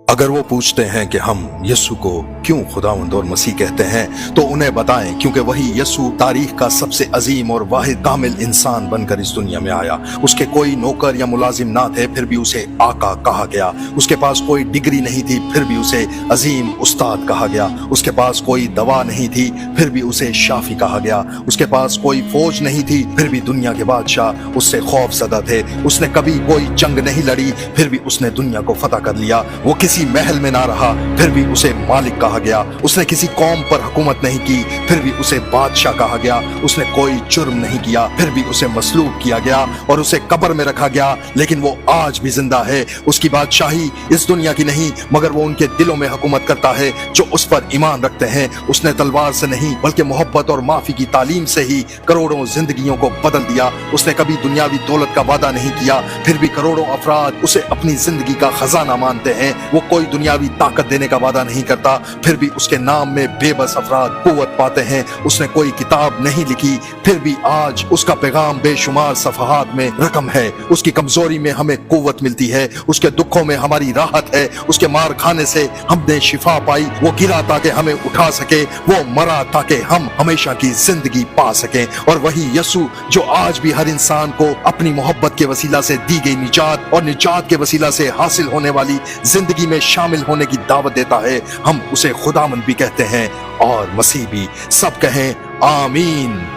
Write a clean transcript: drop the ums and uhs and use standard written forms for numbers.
اگر وہ پوچھتے ہیں کہ ہم یسوع کو کیوں خداوند اور مسیح کہتے ہیں تو انہیں بتائیں کیونکہ وہی یسوع تاریخ کا سب سے عظیم اور واحد کامل انسان بن کر اس دنیا میں آیا۔ اس کے کوئی نوکر یا ملازم نہ تھے پھر بھی اسے آقا کہا گیا۔ اس کے پاس کوئی ڈگری نہیں تھی پھر بھی اسے عظیم استاد کہا گیا۔ اس کے پاس کوئی دوا نہیں تھی پھر بھی اسے شافی کہا گیا۔ اس کے پاس کوئی فوج نہیں تھی پھر بھی دنیا کے بادشاہ اس سے خوف زدہ تھے۔ اس نے کبھی کوئی جنگ نہیں لڑی پھر بھی اس نے دنیا کو فتح کر لیا۔ وہ کسی محل میں نہ رہا پھر بھی اسے مالک کہا گیا۔ اس نے کسی قوم پر حکومت نہیں کی پھر بھی اسے بادشاہ کہا گیا۔ اس نے کوئی جرم نہیں کیا پھر بھی اسے مصلوب کیا گیا اور اسے قبر میں رکھا گیا، لیکن وہ آج بھی زندہ ہے۔ اس کی بادشاہی اس دنیا کی نہیں مگر وہ ان کے دلوں میں حکومت کرتا ہے جو اس پر ایمان رکھتے ہیں۔ اس نے تلوار سے نہیں بلکہ محبت اور معافی کی تعلیم سے ہی کروڑوں زندگیوں کو بدل دیا۔ اس نے کبھی دنیاوی دولت کا وعدہ نہیں کیا پھر بھی کروڑوں افراد اسے اپنی زندگی کا خزانہ مانتے ہیں۔ وہ کوئی دنیاوی طاقت دینے کا وعدہ نہیں کرتا پھر بھی اس کے نام میں بے بس افراد قوت پاتے ہیں۔ اس نے کوئی کتاب نہیں لکھی پھر بھی آج اس کا پیغام بے شمار صفحات میں رقم ہے۔ اس کی کمزوری میں ہمیں قوت ملتی ہے، اس کے دکھوں میں ہماری راحت ہے۔ اس کے مار کھانے سے ہم نے شفا پائی۔ وہ گرا تاکہ ہمیں اٹھا سکے، وہ مرا تاکہ ہم ہمیشہ کی زندگی پا سکیں۔ اور وہی یسوع جو آج بھی ہر انسان کو اپنی محبت کے وسیلہ سے دی گئی نجات اور نجات کے وسیلہ سے حاصل ہونے والی زندگی میں شامل ہونے کی دعوت دیتا ہے، ہم اسے خداوند بھی کہتے ہیں اور مسیح بھی۔ سب کہیں آمین۔